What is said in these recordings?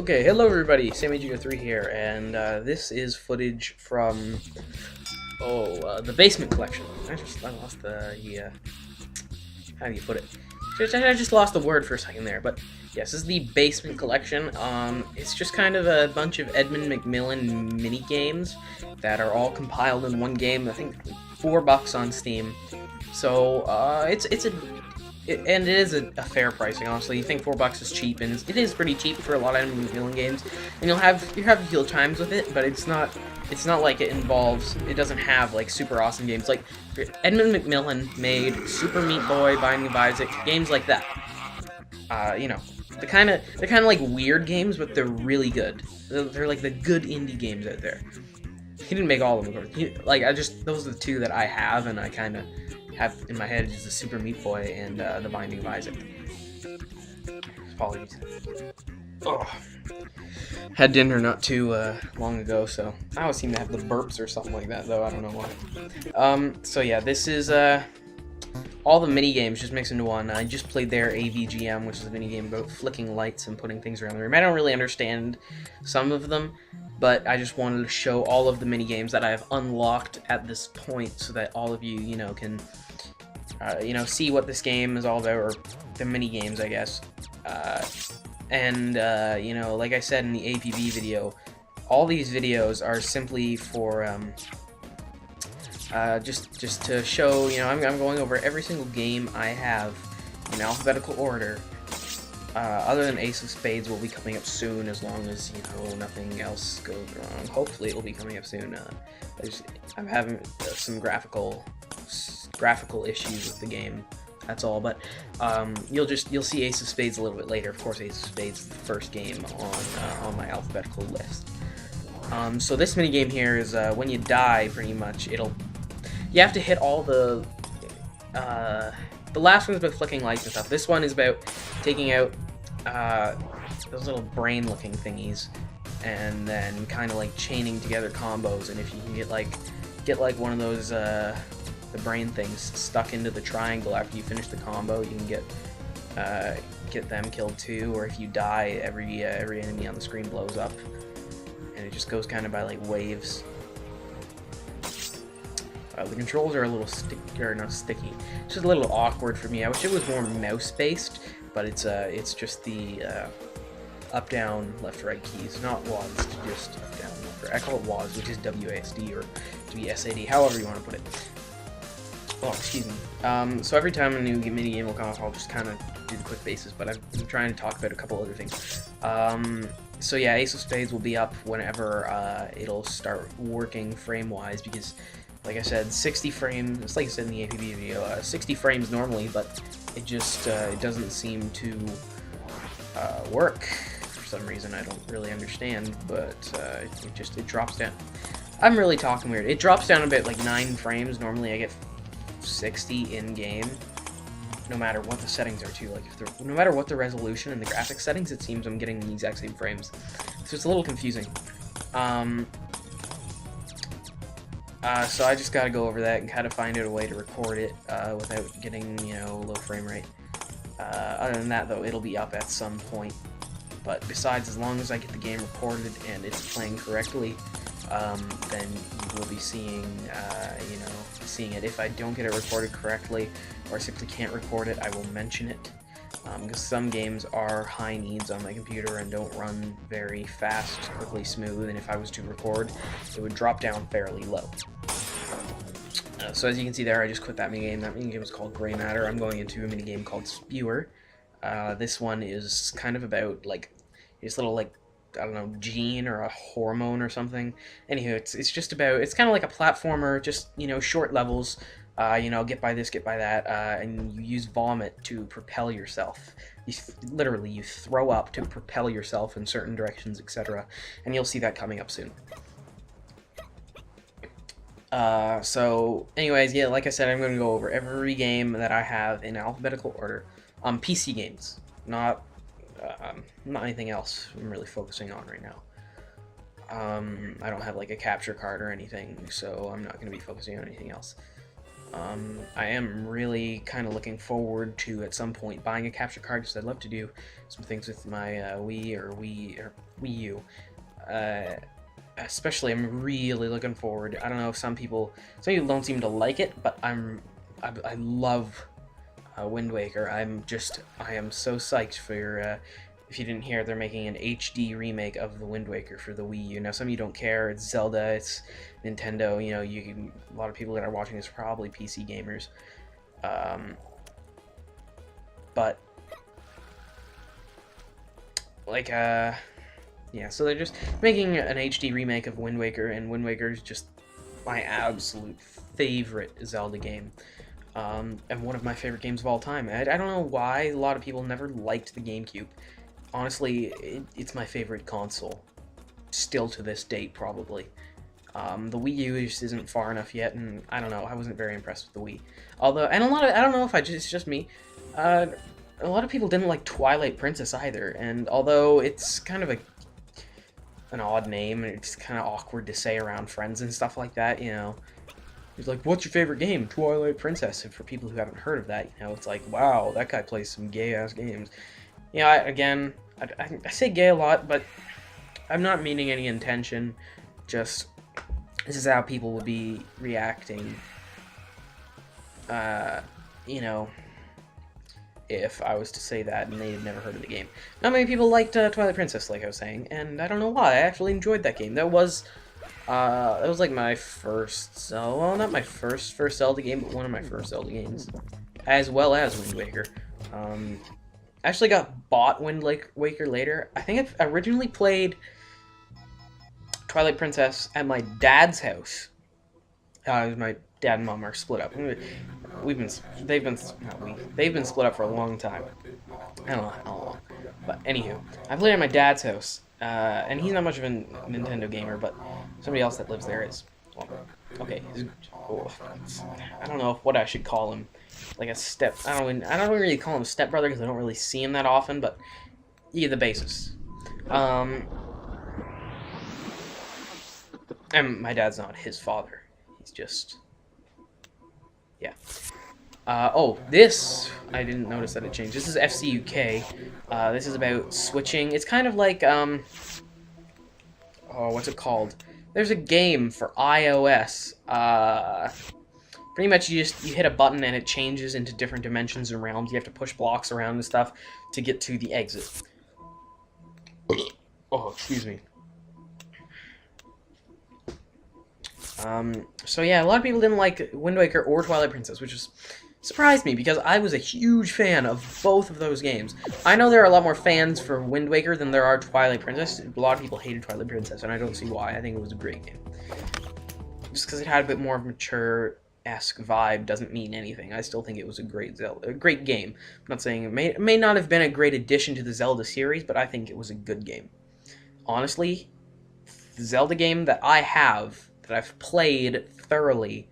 Okay, hello everybody, SammyGeo3 here, and this is footage from, the Basement Collection. I lost how do you put it? I just lost the word for a second there, but yes, this is the Basement Collection. It's just kind of a bunch of Edmund McMillen mini games that are all compiled in one game. I think $4 on Steam. So and it is a fair pricing. Honestly, you think $4 is cheap, and it is pretty cheap for a lot of Edmund McMillen games. And you have your times with it, but it's not like it doesn't have like super awesome games. Like Edmund McMillen made Super Meat Boy, Binding of Isaac, games like that. They're kind of like weird games, but they're really good. They're like the good indie games out there. He didn't make all of them. Those are the two that I have, and I kind of have in my head is the Super Meat Boy and the Binding of Isaac. Apologies. Oh. Had dinner not too long ago, so I always seem to have the burps or something like that, though I don't know why. So yeah, this is all the mini games just mixed into one. I just played their AVGM, which is a mini game about flicking lights and putting things around the room. I don't really understand some of them, but I just wanted to show all of the mini games that I have unlocked at this point, so that all of you, can, see what this game is all about, or the mini games, I guess. Like I said in the APB video, all these videos are simply for just to show, I'm going over every single game I have in alphabetical order. Other than Ace of Spades will be coming up soon, as long as, nothing else goes wrong. Hopefully it'll be coming up soon. I'm having some graphical issues with the game. That's all, but you'll see Ace of Spades a little bit later. Of course, Ace of Spades is the first game on my alphabetical list. So this mini game here is when you die, pretty much you have to hit all the last one's about flicking lights and stuff. This one is about taking out those little brain-looking thingies, and then kind of like chaining together combos. And if you can get like one of those the brain things stuck into the triangle after you finish the combo, you can get them killed too. Or if you die, every enemy on the screen blows up, and it just goes kind of by like waves. The controls are a little sticky. It's just a little awkward for me. I wish it was more mouse-based, but it's just the up, down, left, right keys, not WASD, just up, down, left, right. I call it WASD, which is WASD or WSAD, however you want to put it. Oh, excuse me. So every time a new mini game will come up, I'll just kind of do the quick basis, but I've been trying to talk about a couple other things. So yeah, Ace of Spades will be up whenever it'll start working frame-wise, because, like I said, 60 frames, it's like I said in the APB video, 60 frames normally, but it just it doesn't seem to work for some reason. I don't really understand, but it drops down. I'm really talking weird. It drops down about like 9 frames. Normally I get 60 in-game, no matter what the settings are too. Like no matter what the resolution and the graphics settings, it seems I'm getting the exact same frames. So it's a little confusing. So I just gotta go over that and kind of find out a way to record it without getting, low frame rate. Other than that, though, it'll be up at some point. But besides, as long as I get the game recorded and it's playing correctly, then you will be seeing, seeing it. If I don't get it recorded correctly, or I simply can't record it, I will mention it. Because some games are high needs on my computer and don't run very fast, quickly, smooth, and if I was to record, it would drop down fairly low. So as you can see there, I just quit that minigame. That minigame is called Gray Matter. I'm going into a minigame called Spewer. This one is kind of about, like, this little, like, I don't know, gene or a hormone or something. Anywho, it's just about, it's kind of like a platformer, just, short levels. Get by this, get by that, and you use vomit to propel yourself. Literally, you throw up to propel yourself in certain directions, etc. And you'll see that coming up soon. So, anyways, yeah, like I said, I'm going to go over every game that I have in alphabetical order. PC games, not anything else I'm really focusing on right now. I don't have, like, a capture card or anything, so I'm not going to be focusing on anything else. I am really kind of looking forward to at some point buying a capture card because I'd love to do some things with my Wii U. Uh, Especially, I'm really looking forward. I don't know if some people don't seem to like it, but I love Wind Waker. I am so psyched for. If you didn't hear, they're making an HD remake of the Wind Waker for the Wii U. Now, some of you don't care. It's Zelda. It's Nintendo. You know, a lot of people that are watching this are probably PC gamers. But like, yeah. So they're just making an HD remake of Wind Waker, and Wind Waker is just my absolute favorite Zelda game. And one of my favorite games of all time. I don't know why a lot of people never liked the GameCube. Honestly, it's my favorite console. Still to this date, probably. The Wii U just isn't far enough yet, and I don't know, I wasn't very impressed with the Wii. Although, and I don't know if it's just me, a lot of people didn't like Twilight Princess either, and although it's kind of an odd name, and it's kind of awkward to say around friends and stuff like that, you know, he's like, what's your favorite game? Twilight Princess. And for people who haven't heard of that, you know, it's like, wow, that guy plays some gay-ass games. You know, I say gay a lot, but I'm not meaning any intention. Just, this is how people will be reacting, you know, if I was to say that and they had never heard of the game. Not many people liked Twilight Princess, like I was saying, and I don't know why. I actually enjoyed that game. That was like my first, well, not my first Zelda game, but one of my first Zelda games, as well as Wind Waker. Actually got bought Wind Waker later. I think I originally played Twilight Princess at my dad's house. My dad and mom are split up. They've been split up for a long time. I don't know how long. But anywho, I played at my dad's house, and he's not much of a Nintendo gamer, but somebody else that lives there is. Well, okay, I don't know what I should call him. Like a step. I don't really call him stepbrother because I don't really see him that often, but yeah, the basis. And my dad's not his father. He's just, yeah. Oh, this, I didn't notice that it changed. This is FCUK. This is about switching. It's kind of like, oh, what's it called? There's a game for iOS. Pretty much you hit a button and it changes into different dimensions and realms. You have to push blocks around and stuff to get to the exit. Oh, excuse me. So yeah, a lot of people didn't like Wind Waker or Twilight Princess, which surprised me because I was a huge fan of both of those games. I know there are a lot more fans for Wind Waker than there are Twilight Princess. A lot of people hated Twilight Princess, and I don't see why. I think it was a great game. Just because it had a bit more of a mature-esque vibe doesn't mean anything. I still think it was a great game. I'm not saying it may not have been a great addition to the Zelda series, but I think it was a good game. Honestly, the Zelda game that I have, that I've played thoroughly,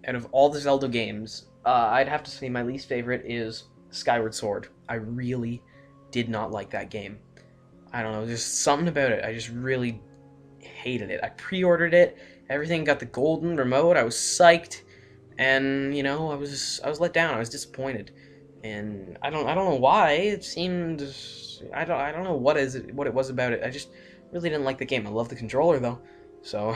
out of all the Zelda games, I'd have to say my least favorite is Skyward Sword. I really did not like that game. I don't know, there's something about it. I just really hated it. I pre-ordered it, everything, got the golden remote, I was psyched, and you know, I was let down. I was disappointed. And I don't know why. It seemed, I don't know what it was about it. I just really didn't like the game. I love the controller though. So,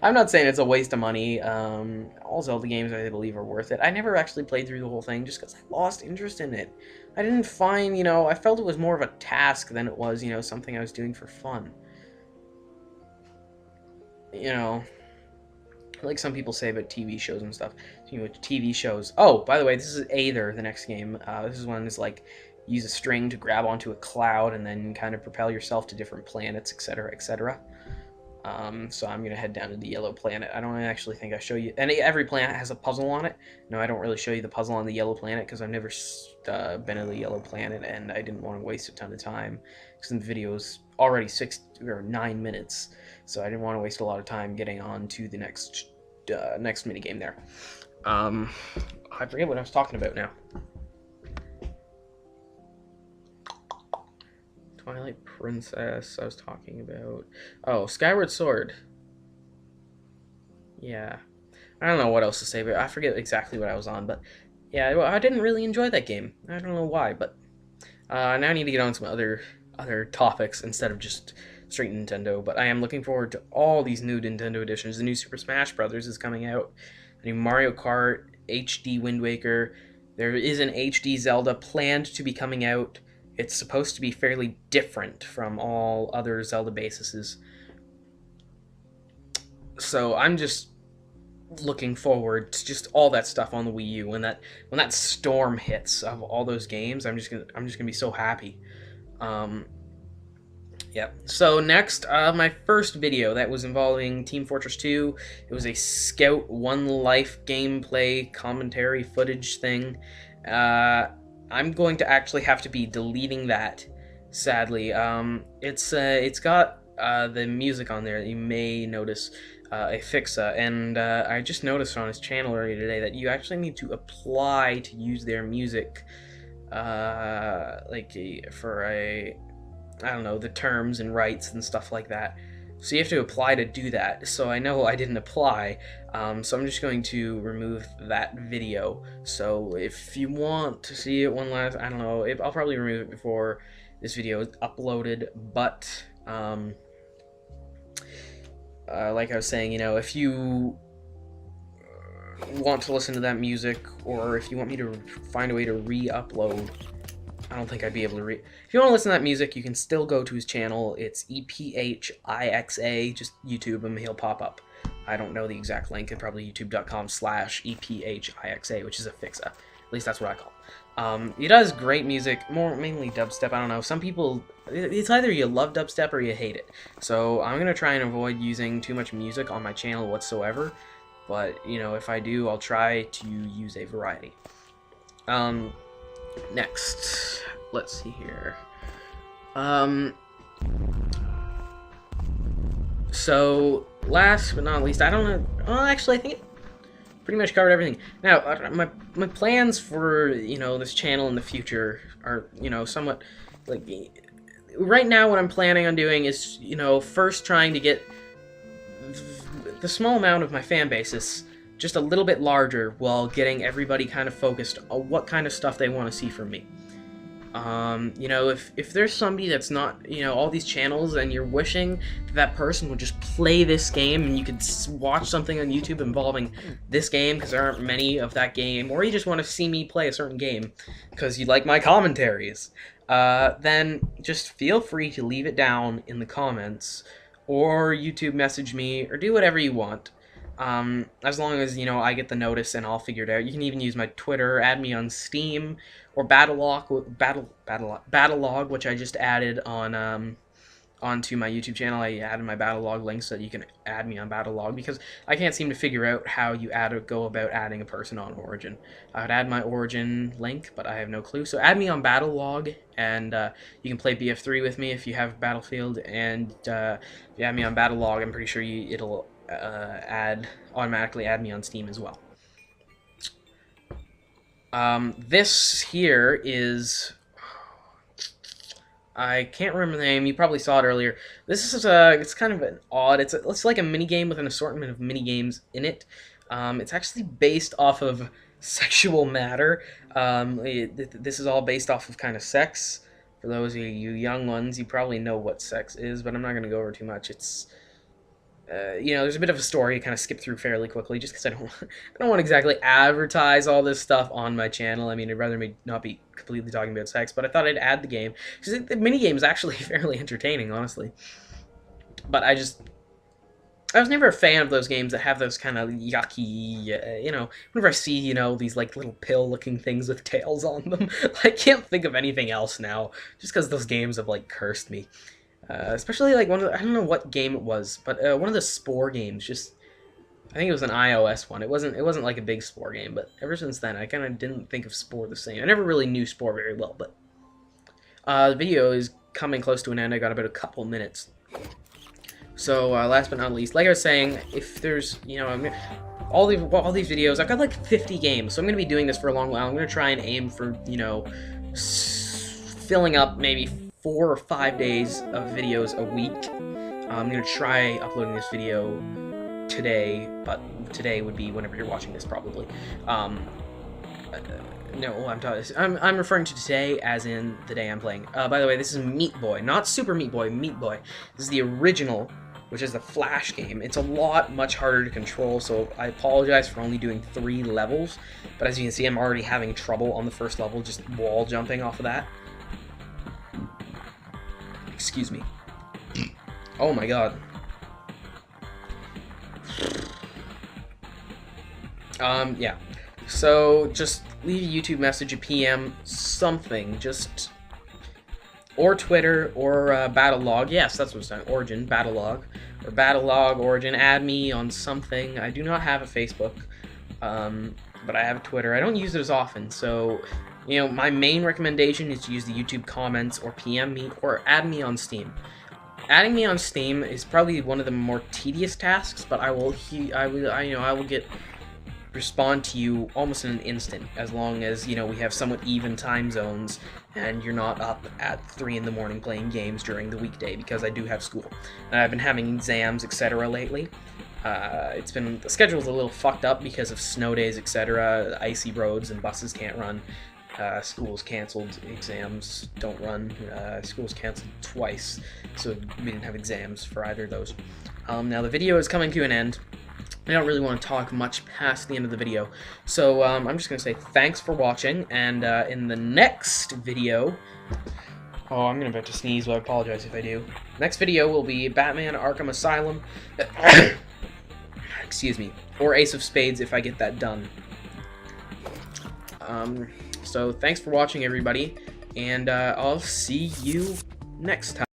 I'm not saying it's a waste of money. All Zelda games, I believe, are worth it. I never actually played through the whole thing just because I lost interest in it. I didn't find, you know, I felt it was more of a task than it was, you know, something I was doing for fun. You know, like some people say about TV shows and stuff. You know, TV shows. Oh, by the way, this is Aether, the next game. This is one that's like, use a string to grab onto a cloud and then kind of propel yourself to different planets, etc., etc. So I'm going to head down to the yellow planet. I don't actually think I show you, and every planet has a puzzle on it. No, I don't really show you the puzzle on the yellow planet because I've never been to the yellow planet, and I didn't want to waste a ton of time because the video is already 6 or 9 minutes, so I didn't want to waste a lot of time getting on to the next minigame there. I forget what I was talking about now. Twilight Princess, I was talking about. Oh, Skyward Sword. Yeah. I don't know what else to say, but I forget exactly what I was on. But yeah, well, I didn't really enjoy that game. I don't know why, but now I need to get on some other topics instead of just straight Nintendo. But I am looking forward to all these new Nintendo editions. The new Super Smash Brothers is coming out. The new Mario Kart, HD Wind Waker. There is an HD Zelda planned to be coming out. It's supposed to be fairly different from all other Zelda bases. So I'm just looking forward to just all that stuff on the Wii U. When that storm hits of all those games, I'm just gonna be so happy. Um, yeah. So next, my first video that was involving Team Fortress 2. It was a Scout One Life gameplay commentary footage thing. I'm going to actually have to be deleting that, sadly. It's got the music on there that you may notice, Afixa, and I just noticed on his channel earlier today that you actually need to apply to use their music, I don't know, the terms and rights and stuff like that. So you have to apply to do that. So I know I didn't apply, so I'm just going to remove that video. So if you want to see it one last, I don't know, I'll probably remove it before this video is uploaded. But like I was saying, if you want to listen to that music, or if you want me to find a way to re-upload, I don't think I'd be able to If you want to listen to that music, you can still go to his channel. It's EPHIXA. Just YouTube him, he'll pop up. I don't know the exact link. It's probably youtube.com/EPHIXA, which is Afixa. At least that's what I call it. He does great music, mainly dubstep. I don't know. Some people, it's either you love dubstep or you hate it. So I'm going to try and avoid using too much music on my channel whatsoever. But, if I do, I'll try to use a variety. Next, let's see here. So last but not least, I don't know. Well, actually, I think it pretty much covered everything. Now, my plans for this channel in the future are somewhat like right now. What I'm planning on doing is first trying to get the small amount of my fan bases just a little bit larger, while getting everybody kind of focused on what kind of stuff they want to see from me. If there's somebody that's not, all these channels, and you're wishing that person would just play this game, and you could watch something on YouTube involving this game, because there aren't many of that game, or you just want to see me play a certain game, because you like my commentaries, then just feel free to leave it down in the comments, or YouTube message me, or do whatever you want. As long as, I get the notice and I'll figure it out. You can even use my Twitter, add me on Steam, or Battlelog, which I just added on, onto my YouTube channel. I added my Battlelog link so that you can add me on Battlelog, because I can't seem to figure out how you go about adding a person on Origin. I would add my Origin link, but I have no clue. So add me on Battlelog, and you can play BF3 with me if you have Battlefield, and if you add me on Battlelog, I'm pretty sure it'll automatically add me on Steam as well. This here is, I can't remember the name. You probably saw it earlier. This is it's kind of an odd. It's like a mini game with an assortment of mini games in it. It's actually based off of Sexual Matter. This is all based off of kind of sex. For those of you young ones, you probably know what sex is, but I'm not going to go over too much. It's there's a bit of a story I kind of skip through fairly quickly, just because I don't want to exactly advertise all this stuff on my channel. I mean, I'd rather me not be completely talking about sex, but I thought I'd add the game, because the minigame is actually fairly entertaining, honestly. But I was never a fan of those games that have those kind of yucky, whenever I see, these like little pill-looking things with tails on them, I can't think of anything else now, just because those games have, like, cursed me. Especially like I don't know what game it was, but one of the Spore games. I think it was an iOS one. It wasn't like a big Spore game, but ever since then I kind of didn't think of Spore the same. I never really knew Spore very well, but the video is coming close to an end. I got about a couple minutes. So last but not least, like I was saying, if there's all these videos, I've got like 50 games, so I'm gonna be doing this for a long while. I'm gonna try and aim for filling up maybe 4 or 5 days of videos a week. I'm going to try uploading this video today, but today would be whenever you're watching this, probably. No, I'm referring to today as in the day I'm playing. By the way, this is Meat Boy, not Super Meat Boy, Meat Boy. This is the original, which is the Flash game. It's a lot much harder to control, so I apologize for only doing 3 levels. But as you can see, I'm already having trouble on the first level, just wall jumping off of that. Excuse me. Oh my god. Yeah. So, just leave a YouTube message, a PM, something, just... Or Twitter, or Battlelog. Yes, that's what it's saying. Origin, Battlelog. Or Battlelog, Origin. Add me on something. I do not have a Facebook, but I have a Twitter. I don't use it as often, so... You know, my main recommendation is to use the YouTube comments, or PM me, or add me on Steam. Adding me on Steam is probably one of the more tedious tasks, but I will respond to you almost in an instant, as long as, you know, we have somewhat even time zones and you're not up at 3 in the morning playing games during the weekday, because I do have school. And I've been having exams, etc. lately. The schedule's a little fucked up because of snow days, etc., icy roads and buses can't run. School's canceled, exams don't run. School's canceled twice, so we didn't have exams for either of those. Now the video is coming to an end. I don't really want to talk much past the end of the video, so I'm just going to say thanks for watching, and in the next video... Oh, I'm going to sneeze, but I apologize if I do. Next video will be Batman Arkham Asylum. Excuse me. Or Ace of Spades if I get that done. So thanks for watching, everybody, and I'll see you next time.